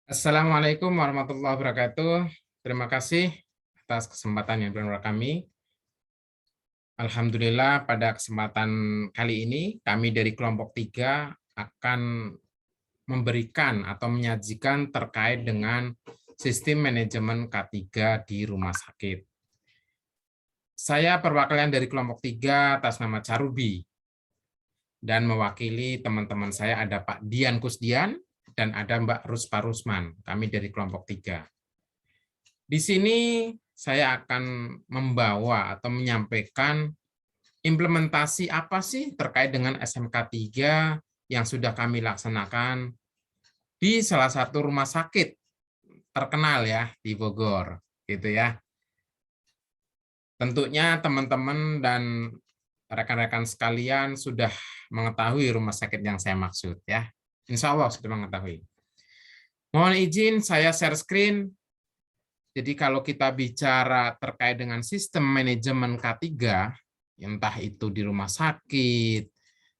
Assalamualaikum warahmatullahi wabarakatuh. Terima kasih atas kesempatan yang diberikan kepada kami. Alhamdulillah pada kesempatan kali ini kami dari kelompok 3 akan memberikan atau menyajikan terkait dengan sistem manajemen K3 di rumah sakit. Saya perwakilan dari kelompok 3 atas nama Carubi dan mewakili teman-teman saya ada Pak Dian Kusdian dan ada Mbak Ruspa Rusman. Kami dari kelompok 3. Di sini saya akan membawa atau menyampaikan implementasi apa sih terkait dengan SMK 3 yang sudah kami laksanakan di salah satu rumah sakit terkenal ya di Bogor, gitu ya. Tentunya teman-teman dan rekan-rekan sekalian sudah mengetahui rumah sakit yang saya maksud ya. Insya Allah sudah mengetahui. Mohon izin saya share screen. Jadi kalau kita bicara terkait dengan sistem manajemen K3, entah itu di rumah sakit,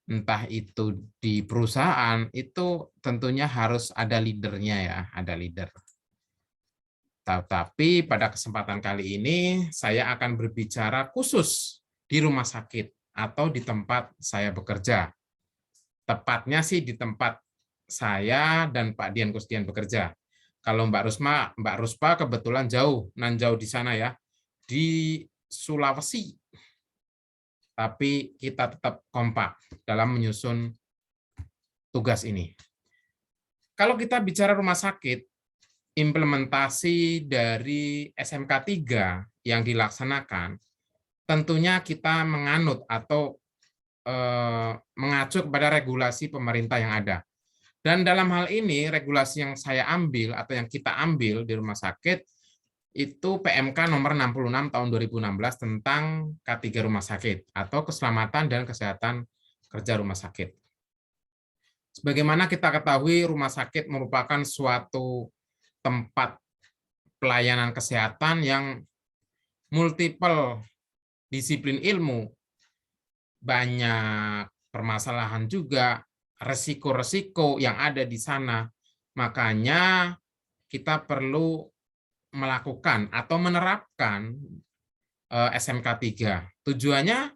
entah itu di perusahaan, itu tentunya harus ada leadernya ya, ada leader. Tapi pada kesempatan kali ini saya akan berbicara khusus di rumah sakit atau di tempat saya bekerja. Tepatnya sih di tempat saya dan Pak Dian Kusdian bekerja. Kalau Mbak Ruspa kebetulan jauh, nan jauh di sana ya, di Sulawesi. Tapi kita tetap kompak dalam menyusun tugas ini. Kalau kita bicara rumah sakit, implementasi dari SMK 3 yang dilaksanakan, tentunya kita menganut atau mengacu kepada regulasi pemerintah yang ada. Dan dalam hal ini, regulasi yang saya ambil atau yang kita ambil di rumah sakit, itu PMK nomor 66 tahun 2016 tentang K3 rumah sakit atau keselamatan dan kesehatan kerja rumah sakit. Sebagaimana kita ketahui, rumah sakit merupakan suatu tempat pelayanan kesehatan yang multiple disiplin ilmu, banyak permasalahan juga, resiko-resiko yang ada di sana. Makanya kita perlu melakukan atau menerapkan SMK 3. Tujuannya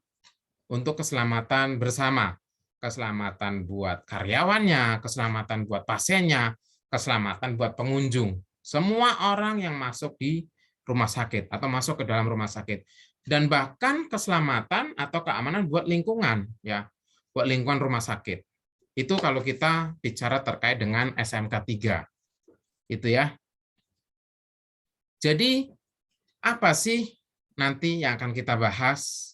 untuk keselamatan bersama. Keselamatan buat karyawannya, keselamatan buat pasiennya, keselamatan buat pengunjung. Semua orang yang masuk di rumah sakit atau masuk ke dalam rumah sakit. Dan bahkan keselamatan atau keamanan buat lingkungan, ya, buat lingkungan rumah sakit. Itu kalau kita bicara terkait dengan SMK 3. Itu ya. Jadi, apa sih nanti yang akan kita bahas?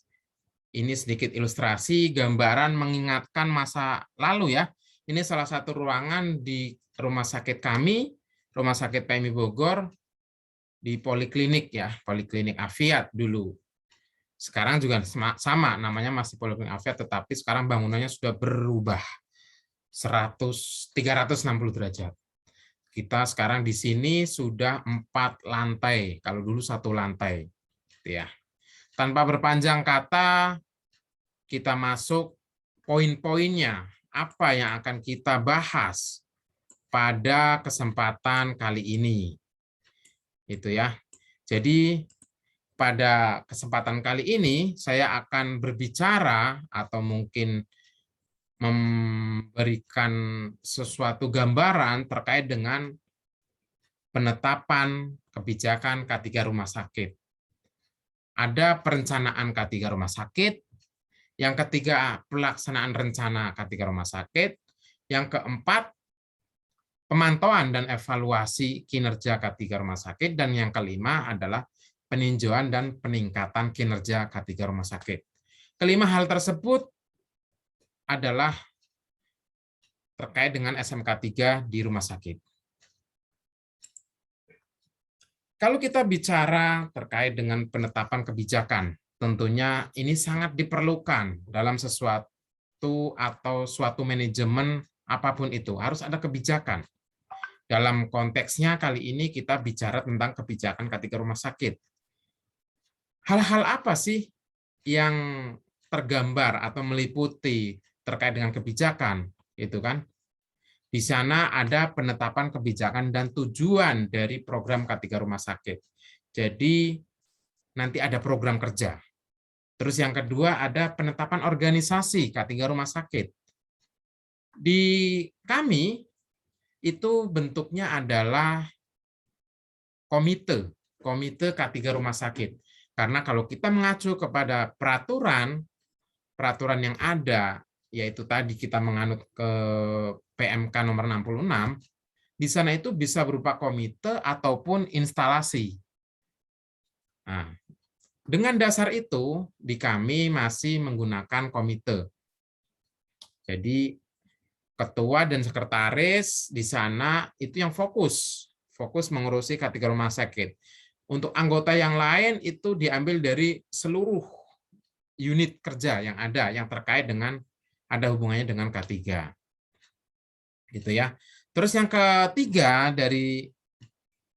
Ini sedikit ilustrasi, gambaran mengingatkan masa lalu ya. Ini salah satu ruangan di rumah sakit kami, Rumah Sakit PMI Bogor, di Poliklinik ya, Poliklinik Afiat dulu. Sekarang juga sama, namanya masih Poliklinik Afiat, tetapi sekarang bangunannya sudah berubah 360 derajat. Kita sekarang di sini sudah 4 lantai, kalau dulu 1 lantai. Ya. Tanpa berpanjang kata, kita masuk poin-poinnya, apa yang akan kita bahas pada kesempatan kali ini. Itu ya. Jadi pada kesempatan kali ini saya akan berbicara atau mungkin memberikan sesuatu gambaran terkait dengan penetapan kebijakan K3 rumah sakit. Ada perencanaan K3 rumah sakit, yang ketiga pelaksanaan rencana K3 rumah sakit, yang keempat pemantauan dan evaluasi kinerja K3 rumah sakit, dan yang kelima adalah peninjauan dan peningkatan kinerja K3 rumah sakit. Kelima hal tersebut adalah terkait dengan SMK 3 di rumah sakit. Kalau kita bicara terkait dengan penetapan kebijakan, tentunya ini sangat diperlukan dalam sesuatu atau suatu manajemen apapun itu, harus ada kebijakan. Dalam konteksnya kali ini kita bicara tentang kebijakan K3 rumah sakit. Hal-hal apa sih yang tergambar atau meliputi terkait dengan kebijakan, itu kan? Di sana ada penetapan kebijakan dan tujuan dari program K3 rumah sakit. Jadi nanti ada program kerja. Terus yang kedua ada penetapan organisasi K3 rumah sakit. Di kami itu bentuknya adalah komite K3 rumah sakit. Karena kalau kita mengacu kepada peraturan yang ada, yaitu tadi kita menganut ke PMK nomor 66, di sana itu bisa berupa komite ataupun instalasi. Nah, dengan dasar itu, di kami masih menggunakan komite. Jadi, ketua dan sekretaris di sana itu yang fokus mengurusi K3 rumah sakit. Untuk anggota yang lain itu diambil dari seluruh unit kerja yang ada, yang terkait dengan ada hubungannya dengan K3. Gitu ya. Terus yang ketiga dari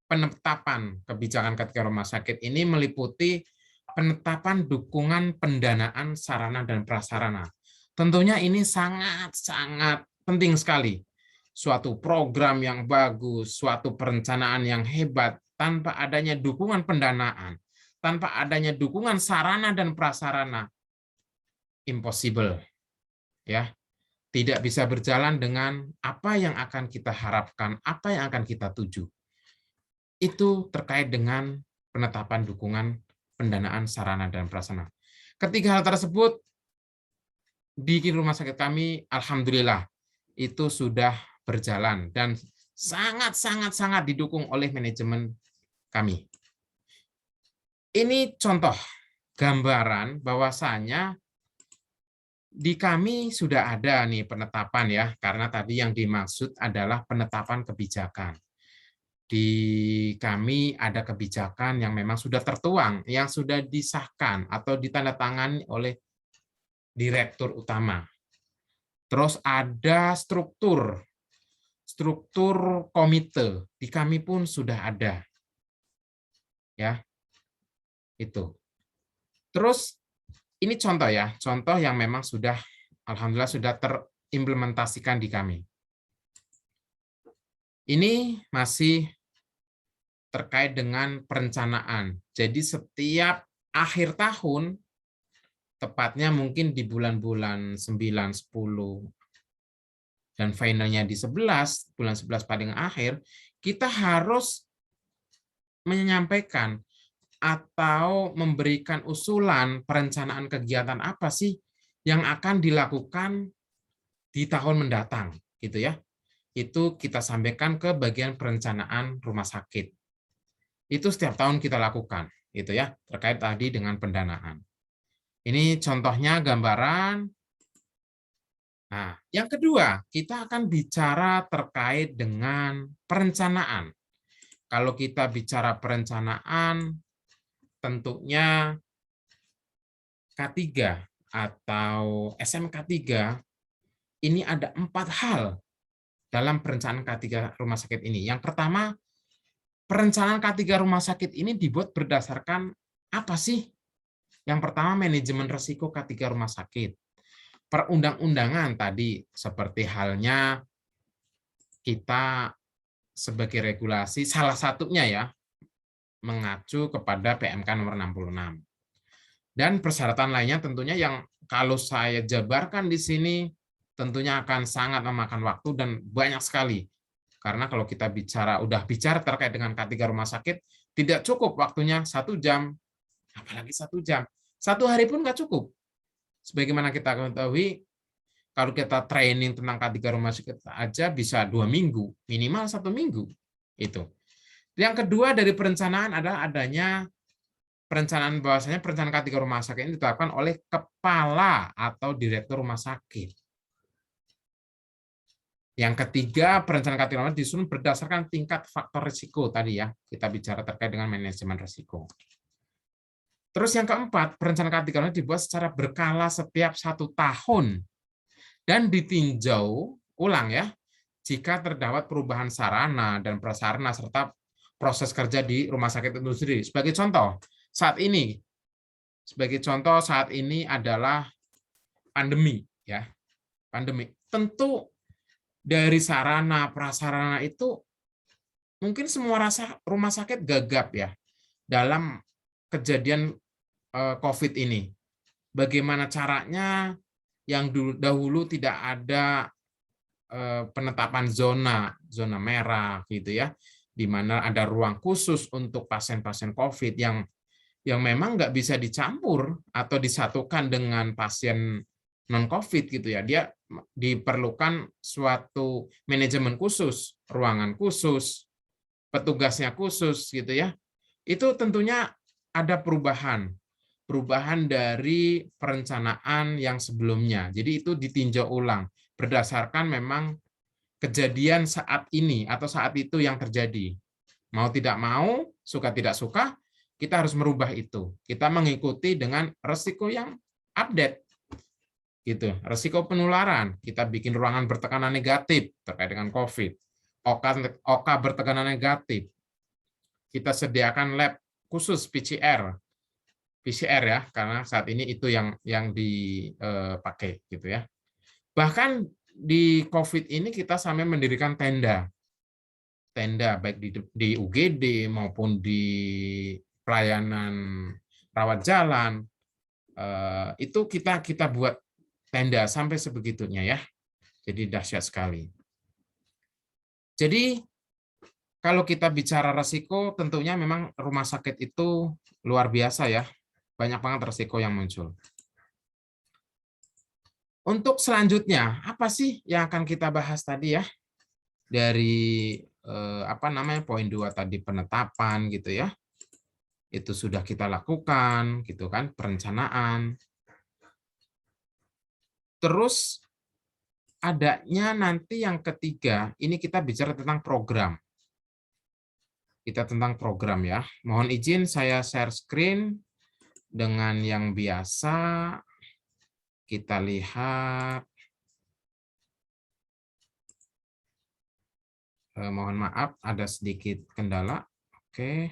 penetapan kebijakan K3 rumah sakit ini meliputi penetapan dukungan pendanaan sarana dan prasarana. Tentunya ini sangat-sangat penting sekali. Suatu program yang bagus, suatu perencanaan yang hebat, tanpa adanya dukungan pendanaan, tanpa adanya dukungan sarana dan prasarana, impossible. Ya, tidak bisa berjalan dengan apa yang akan kita harapkan, apa yang akan kita tuju. Itu terkait dengan penetapan dukungan pendanaan sarana dan prasarana. Ketiga hal tersebut di rumah sakit kami, alhamdulillah, itu sudah berjalan dan sangat didukung oleh manajemen kami. Ini contoh gambaran bahwasanya di kami sudah ada nih penetapan ya, karena tadi yang dimaksud adalah penetapan kebijakan. Di kami ada kebijakan yang memang sudah tertuang, yang sudah disahkan atau ditandatangani oleh direktur utama. Terus ada struktur komite di kami pun sudah ada. Ya. Itu. Terus ini contoh ya, contoh yang memang sudah alhamdulillah sudah terimplementasikan di kami. Ini masih terkait dengan perencanaan. Jadi setiap akhir tahun, tepatnya mungkin di bulan-bulan 9, 10, dan finalnya di 11, bulan 11 paling akhir, kita harus menyampaikan atau memberikan usulan perencanaan kegiatan apa sih yang akan dilakukan di tahun mendatang, gitu ya. Itu kita sampaikan ke bagian perencanaan rumah sakit. Itu setiap tahun kita lakukan, gitu ya, terkait tadi dengan pendanaan. Ini contohnya gambaran. Nah, yang kedua, kita akan bicara terkait dengan perencanaan. Kalau kita bicara perencanaan, tentunya K3 atau SMK 3 ini ada 4 hal dalam perencanaan K3 rumah sakit ini. Yang pertama, perencanaan K3 rumah sakit ini dibuat berdasarkan apa sih? Yang pertama, manajemen risiko K3 rumah sakit. Perundang-undangan tadi, seperti halnya kita sebagai regulasi, salah satunya ya, mengacu kepada PMK nomor 66. Dan persyaratan lainnya tentunya yang kalau saya jabarkan di sini, tentunya akan sangat memakan waktu dan banyak sekali. Karena kalau kita udah bicara terkait dengan K3 rumah sakit, tidak cukup waktunya 1 jam, apalagi 1 jam. 1 hari pun nggak cukup. Sebagaimana kita ketahui, kalau kita training tentang K3 rumah sakit aja bisa 2 minggu, minimal 1 minggu. Itu. Yang kedua dari perencanaan adalah adanya perencanaan bahwasanya perencanaan K3 rumah sakit ini ditetapkan oleh kepala atau direktur rumah sakit. Yang ketiga, perencanaan K3 rumah sakit disusun berdasarkan tingkat faktor risiko tadi ya. Kita bicara terkait dengan manajemen risiko. Terus yang keempat, perencanaan K3 rumah sakit dibuat secara berkala setiap 1 tahun dan ditinjau ulang ya jika terdapat perubahan sarana dan prasarana serta proses kerja di rumah sakit itu sendiri. Sebagai contoh saat ini adalah pandemi ya. Pandemi. Tentu dari sarana prasarana itu mungkin semua rumah sakit gagap ya dalam kejadian COVID ini. Bagaimana caranya yang dahulu tidak ada penetapan zona merah gitu ya, di mana ada ruang khusus untuk pasien-pasien COVID yang memang nggak bisa dicampur atau disatukan dengan pasien non-COVID gitu ya. Dia diperlukan suatu manajemen khusus, ruangan khusus, petugasnya khusus gitu ya. Itu tentunya ada perubahan dari perencanaan yang sebelumnya. Jadi itu ditinjau ulang berdasarkan memang kejadian saat ini atau saat itu yang terjadi. Mau tidak mau, suka tidak suka, kita harus merubah itu. Kita mengikuti dengan resiko yang update. Gitu. Resiko penularan, kita bikin ruangan bertekanan negatif terkait dengan COVID. OK bertekanan negatif. Kita sediakan lab khusus PCR ya, karena saat ini itu yang dipakai gitu ya. Bahkan di COVID ini kita sampai mendirikan tenda baik di UGD maupun di pelayanan rawat jalan, itu kita buat tenda sampai sebegitunya ya. Jadi dahsyat sekali. Jadi kalau kita bicara resiko, tentunya memang rumah sakit itu luar biasa ya. Banyak banget resiko yang muncul. Untuk selanjutnya, apa sih yang akan kita bahas tadi ya? Dari poin 2 tadi penetapan gitu ya. Itu sudah kita lakukan gitu kan, perencanaan. Terus adanya nanti yang ketiga, ini kita bicara tentang program. Kita tentang program ya. Mohon izin saya share screen dengan yang biasa. Kita lihat. Mohon maaf, ada sedikit kendala. Oke.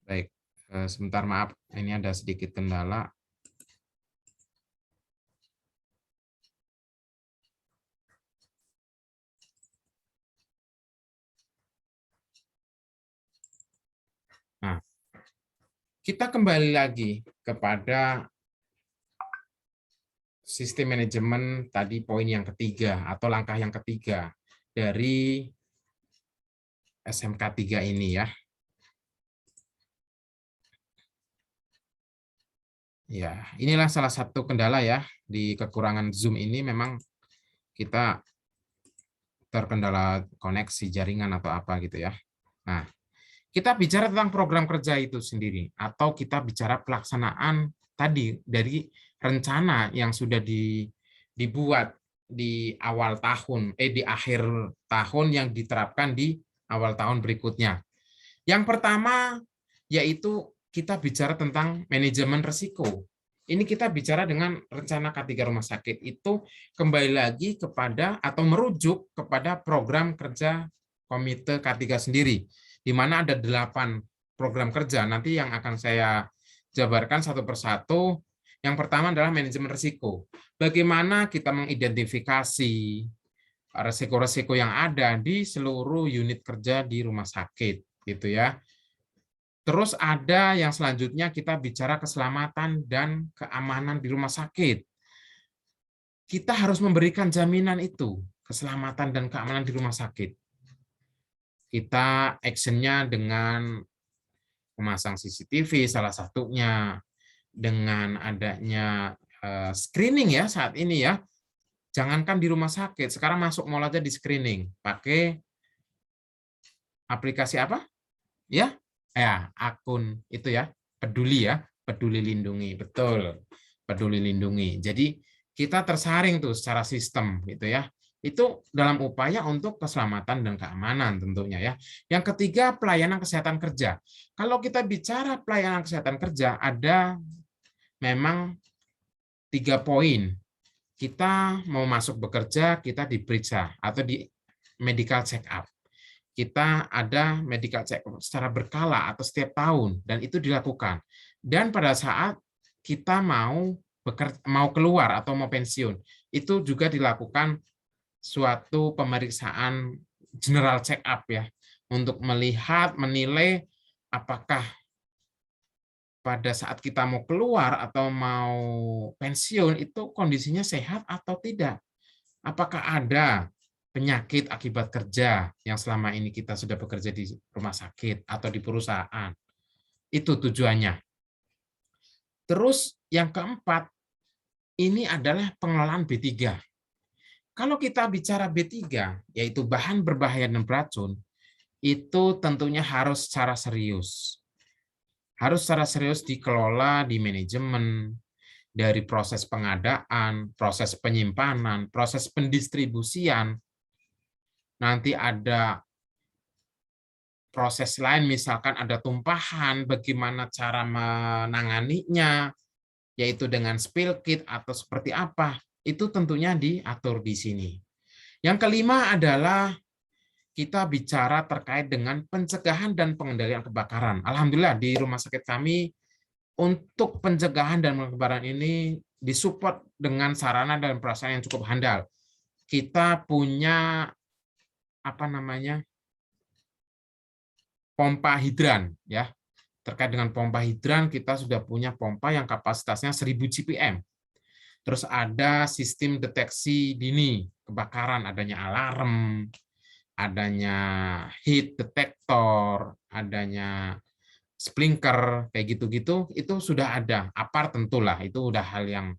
Baik, sebentar maaf. Ini ada sedikit kendala. Nah, kita kembali lagi kepada sistem manajemen tadi poin yang ketiga atau langkah yang ketiga dari SMK 3 ini ya. Ya, inilah salah satu kendala ya di kekurangan Zoom ini, memang kita terkendala koneksi jaringan atau apa gitu ya. Nah, kita bicara tentang program kerja itu sendiri atau kita bicara pelaksanaan tadi dari rencana yang sudah dibuat di awal tahun, di akhir tahun yang diterapkan di awal tahun berikutnya. Yang pertama yaitu kita bicara tentang manajemen risiko. Ini kita bicara dengan rencana K3 rumah sakit itu kembali lagi kepada atau merujuk kepada program kerja Komite K3 sendiri, di mana ada 8 program kerja nanti yang akan saya jabarkan satu persatu. Yang pertama adalah manajemen risiko. Bagaimana kita mengidentifikasi risiko-risiko yang ada di seluruh unit kerja di rumah sakit, gitu ya. Terus ada yang selanjutnya kita bicara keselamatan dan keamanan di rumah sakit. Kita harus memberikan jaminan itu, keselamatan dan keamanan di rumah sakit. Kita actionnya dengan memasang CCTV salah satunya, dengan adanya screening ya saat ini ya. Jangankan di rumah sakit, sekarang masuk mall aja di screening. Pakai aplikasi apa? Ya, akun itu ya, Peduli Lindungi, betul, Peduli Lindungi. Jadi kita tersaring tuh secara sistem gitu ya. Itu dalam upaya untuk keselamatan dan keamanan tentunya ya. Yang ketiga, pelayanan kesehatan kerja. Kalau kita bicara pelayanan kesehatan kerja, ada memang 3 poin. Kita mau masuk bekerja, kita diperiksa atau di medical check up. Kita ada medical check up secara berkala atau setiap tahun, dan itu dilakukan. Dan pada saat kita mau keluar atau mau pensiun. Itu juga dilakukan suatu pemeriksaan general check up ya, untuk melihat, menilai apakah pada saat kita mau keluar atau mau pensiun itu kondisinya sehat atau tidak. Apakah ada penyakit akibat kerja yang selama ini kita sudah bekerja di rumah sakit atau di perusahaan. Itu tujuannya. Terus yang keempat, ini adalah pengelolaan B3. Kalau kita bicara B3, yaitu bahan berbahaya dan beracun, itu tentunya harus secara serius. Harus secara serius dikelola di manajemen, dari proses pengadaan, proses penyimpanan, proses pendistribusian. Nanti ada proses lain, misalkan ada tumpahan, bagaimana cara menanganinya, yaitu dengan spill kit atau seperti apa, itu tentunya diatur di sini. Yang kelima adalah kita bicara terkait dengan pencegahan dan pengendalian kebakaran. Alhamdulillah di rumah sakit kami untuk pencegahan dan kebakaran ini disupport dengan sarana dan prasarana yang cukup handal. Kita punya pompa hidran ya. Terkait dengan pompa hidran kita sudah punya pompa yang kapasitasnya 1000 GPM. Terus ada sistem deteksi dini kebakaran, adanya alarm, adanya heat detector, adanya sprinkler, kayak gitu-gitu, itu sudah ada. APAR tentulah, itu udah hal yang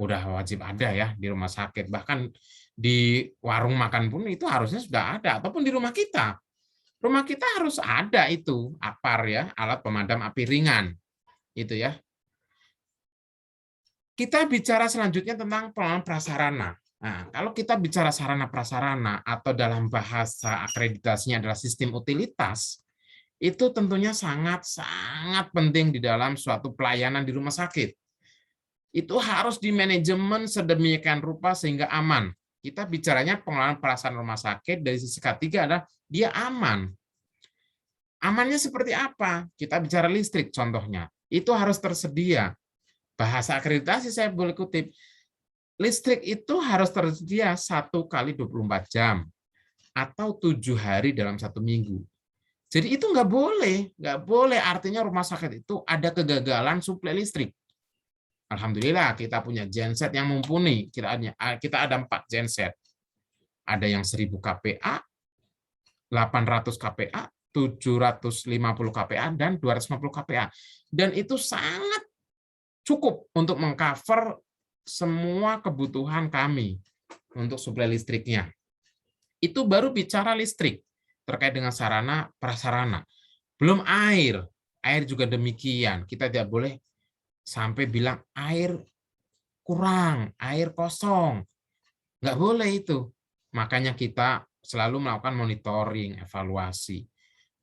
udah wajib ada ya di rumah sakit. Bahkan di warung makan pun itu harusnya sudah ada, ataupun di rumah kita. Rumah kita harus ada itu, APAR ya, alat pemadam api ringan. Itu ya. Kita bicara selanjutnya tentang pengelolaan prasarana. Nah, kalau kita bicara sarana prasarana atau dalam bahasa akreditasinya adalah sistem utilitas, itu tentunya sangat-sangat penting di dalam suatu pelayanan di rumah sakit. Itu harus di manajemen sedemikian rupa sehingga aman. Kita bicaranya pengelolaan prasarana rumah sakit dari sisi ketiga adalah dia aman. Amannya seperti apa? Kita bicara listrik contohnya. Itu harus tersedia. Bahasa akreditasi saya boleh kutip, listrik itu harus tersedia 1 kali 24 jam atau 7 hari dalam 1 minggu. Jadi itu nggak boleh artinya rumah sakit itu ada kegagalan suplai listrik. Alhamdulillah kita punya genset yang mumpuni, kita ada 4 genset. Ada yang 1000 kPa, 800 kPa, 750 kPa, dan 250 kPa. Dan itu sangat cukup untuk mengcover semua kebutuhan kami untuk suplai listriknya. Itu baru bicara listrik terkait dengan sarana prasarana. Belum air. Air juga demikian. Kita tidak boleh sampai bilang air kurang, air kosong. Nggak boleh itu. Makanya kita selalu melakukan monitoring, evaluasi.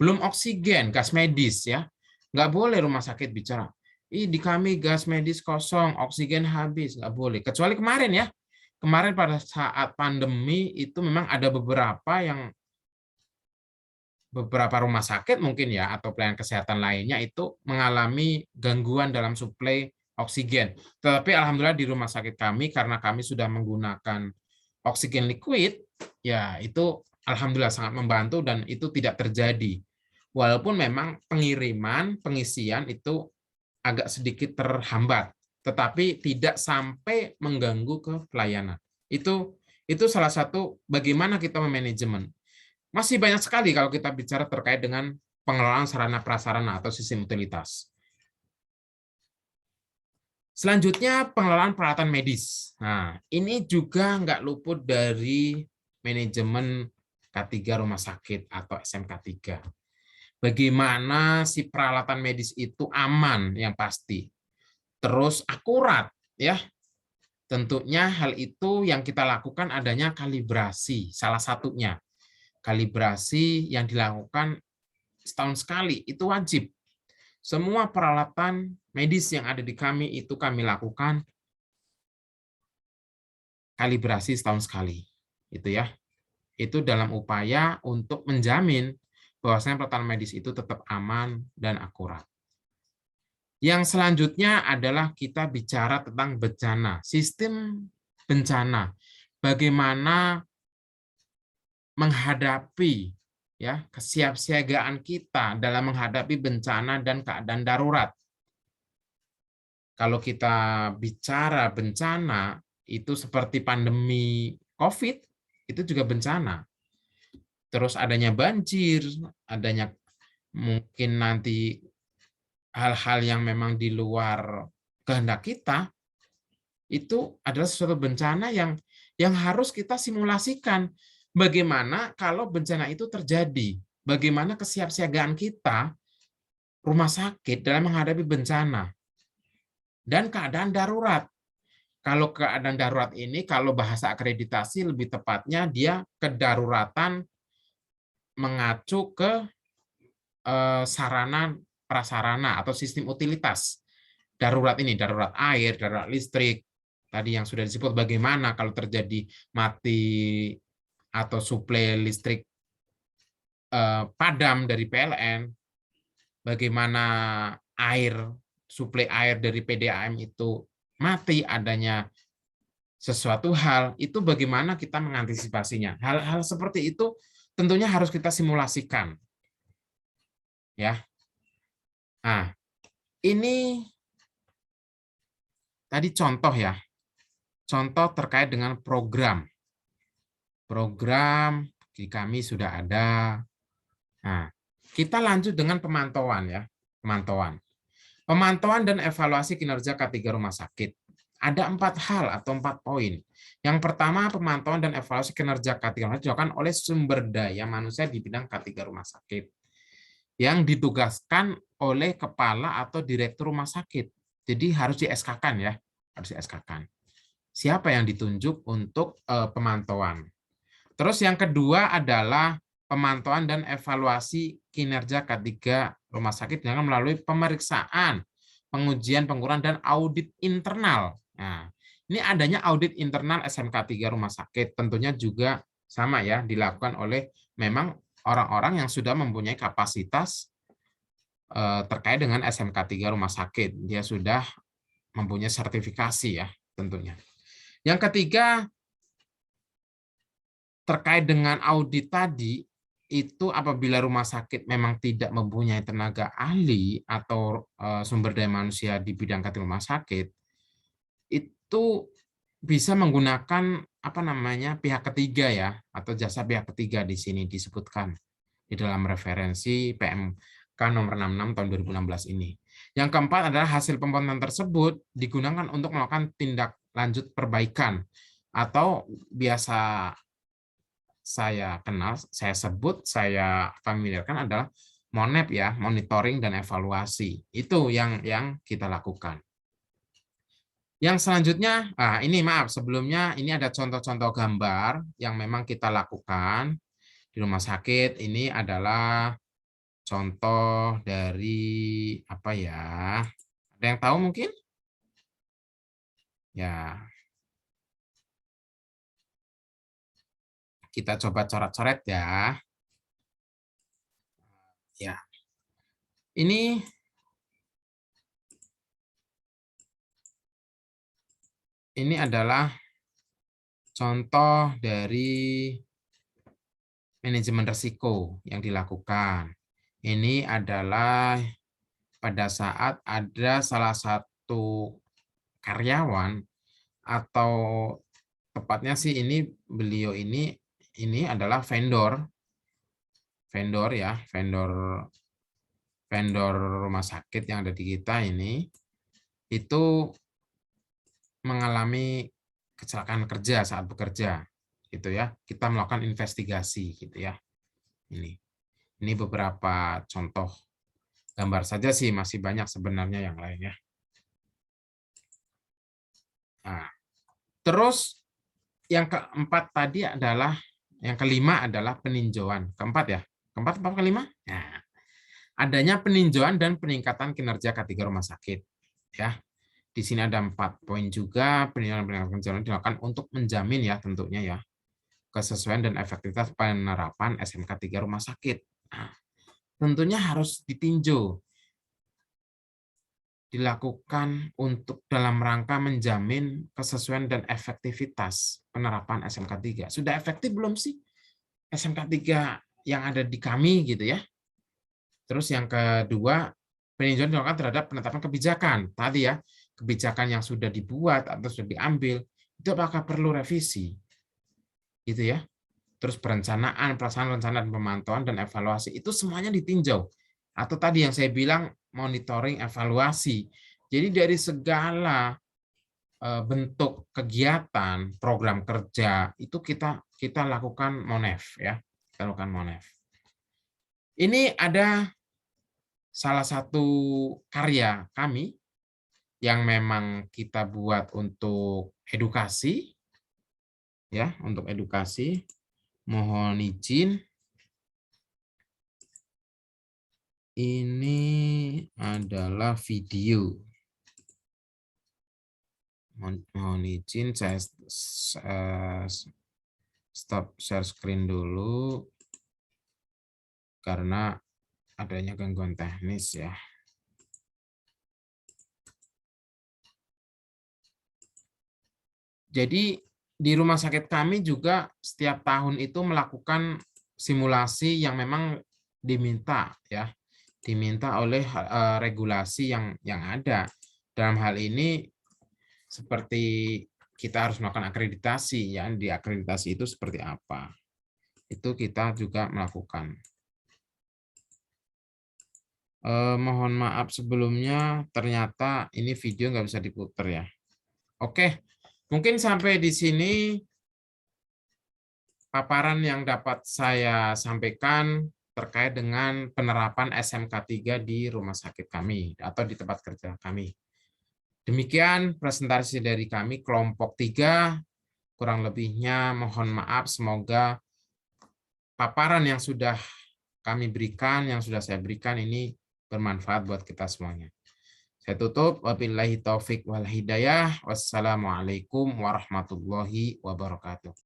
Belum oksigen, gas medis ya. Nggak boleh rumah sakit bicara, di kami gas medis kosong, oksigen habis, nggak boleh. Kecuali kemarin ya, kemarin pada saat pandemi itu memang ada beberapa rumah sakit mungkin ya, atau pelayanan kesehatan lainnya itu mengalami gangguan dalam suplai oksigen. Tetapi alhamdulillah di rumah sakit kami, karena kami sudah menggunakan oksigen liquid, ya itu alhamdulillah sangat membantu dan itu tidak terjadi. Walaupun memang pengiriman, pengisian itu agak sedikit terhambat, tetapi tidak sampai mengganggu ke pelayanan. Itu salah satu bagaimana kita memanajemen. Masih banyak sekali kalau kita bicara terkait dengan pengelolaan sarana prasarana atau sistem utilitas. Selanjutnya pengelolaan peralatan medis. Nah, ini juga nggak luput dari manajemen K3 rumah sakit atau SMK 3. Bagaimana si peralatan medis itu aman yang pasti, terus akurat ya. Tentunya hal itu yang kita lakukan adanya kalibrasi, salah satunya. Kalibrasi yang dilakukan setahun sekali itu wajib. Semua peralatan medis yang ada di kami itu kami lakukan kalibrasi setahun sekali. Itu ya. Itu dalam upaya untuk menjamin bahwasanya peralatan medis itu tetap aman dan akurat. Yang selanjutnya adalah kita bicara tentang bencana, sistem bencana. Bagaimana menghadapi ya kesiapsiagaan kita dalam menghadapi bencana dan keadaan darurat. Kalau kita bicara bencana, itu seperti pandemi COVID, itu juga bencana. Terus adanya banjir, adanya mungkin nanti hal-hal yang memang di luar kehendak kita, itu adalah sesuatu bencana yang harus kita simulasikan. Bagaimana kalau bencana itu terjadi? Bagaimana kesiapsiagaan kita, rumah sakit dalam menghadapi bencana dan keadaan darurat. Kalau keadaan darurat ini, kalau bahasa akreditasi lebih tepatnya dia kedaruratan mengacu ke sarana prasarana atau sistem utilitas. Darurat ini, darurat air, darurat listrik, tadi yang sudah disebut bagaimana kalau terjadi mati atau suplai listrik padam dari PLN, bagaimana suplai air dari PDAM itu mati, adanya sesuatu hal, itu bagaimana kita mengantisipasinya. Hal-hal seperti itu tentunya harus kita simulasikan. Ya. Nah, ini tadi contoh ya. Contoh terkait dengan program. Program di kami sudah ada. Nah, kita lanjut dengan pemantauan ya. Pemantauan dan evaluasi kinerja K3 rumah sakit. Ada 4 hal atau 4 poin. Yang pertama, pemantauan dan evaluasi kinerja K3 rumah sakit dilakukan oleh sumber daya manusia di bidang K3 rumah sakit yang ditugaskan oleh kepala atau direktur rumah sakit. Jadi harus di SK-kan ya, harus di SK-kan. Siapa yang ditunjuk untuk pemantauan. Terus yang kedua adalah pemantauan dan evaluasi kinerja K3 rumah sakit dengan melalui pemeriksaan, pengujian, pengukuran, dan audit internal. Nah, ini adanya audit internal SMK 3 rumah sakit, tentunya juga sama ya, dilakukan oleh memang orang-orang yang sudah mempunyai kapasitas terkait dengan SMK 3 rumah sakit. Dia sudah mempunyai sertifikasi ya, tentunya. Yang ketiga, terkait dengan audit tadi, itu apabila rumah sakit memang tidak mempunyai tenaga ahli atau sumber daya manusia di bidang K3 rumah sakit, itu bisa menggunakan pihak ketiga ya, atau jasa pihak ketiga di sini disebutkan di dalam referensi PMK nomor 66 tahun 2016 ini. Yang keempat adalah hasil pemantauan tersebut digunakan untuk melakukan tindak lanjut perbaikan atau biasa saya sebut, saya familiarkan adalah MONEP ya, monitoring dan evaluasi. Itu yang kita lakukan. Yang selanjutnya, ini maaf sebelumnya ini ada contoh-contoh gambar yang memang kita lakukan di rumah sakit. Ini adalah contoh dari apa ya? Ada yang tahu mungkin? Ya, kita coba coret-coret ya. Ya, ini adalah contoh dari manajemen risiko yang dilakukan. Ini adalah pada saat ada salah satu karyawan atau tepatnya sih ini beliau ini adalah vendor ya, vendor rumah sakit yang ada di kita ini itu mengalami kecelakaan kerja saat bekerja gitu ya. Kita melakukan investigasi gitu ya. Ini beberapa contoh gambar saja sih, masih banyak sebenarnya yang lainnya. Nah, terus yang keempat tadi adalah, yang kelima adalah peninjauan. Keempat ya? Keempat apa kelima? Nah, adanya peninjauan dan peningkatan kinerja K3 rumah sakit. Ya, di sini ada 4 poin juga. Peninjauan dilakukan untuk menjamin ya tentunya ya kesesuaian dan efektivitas penerapan SMK 3 rumah sakit. Nah, tentunya harus ditinjau. dilakukan untuk dalam rangka menjamin kesesuaian dan efektivitas penerapan SMK 3. Sudah efektif belum sih SMK 3 yang ada di kami gitu ya? Terus yang kedua, peninjauan dilakukan terhadap penetapan kebijakan. Tadi ya, kebijakan yang sudah dibuat atau sudah diambil, itu apakah perlu revisi? Gitu ya. Terus perencanaan, pelaksanaan rencana dan pemantauan dan evaluasi, itu semuanya ditinjau. Atau tadi yang saya bilang, monitoring, evaluasi. Jadi dari segala bentuk kegiatan, program kerja, itu kita lakukan MONEF ya. Kita lakukan MONEF. Ini ada salah satu karya kami yang memang kita buat untuk edukasi ya, untuk edukasi. Mohon izin, ini adalah video. Mohon izin, saya stop share screen dulu karena adanya gangguan teknis ya. Jadi di rumah sakit kami juga setiap tahun itu melakukan simulasi yang memang diminta ya, diminta oleh regulasi yang ada. Dalam hal ini seperti kita harus melakukan akreditasi ya, di akreditasi itu seperti apa. Itu kita juga melakukan. Mohon maaf sebelumnya, ternyata ini video nggak bisa diputar ya. Oke, mungkin sampai di sini paparan yang dapat saya sampaikan terkait dengan penerapan SMK 3 di rumah sakit kami atau di tempat kerja kami. Demikian presentasi dari kami kelompok 3. Kurang lebihnya mohon maaf, semoga paparan yang sudah kami berikan, yang sudah saya berikan ini bermanfaat buat kita semuanya. Saya tutup, wabillahi taufik wal hidayah. Wassalamualaikum warahmatullahi wabarakatuh.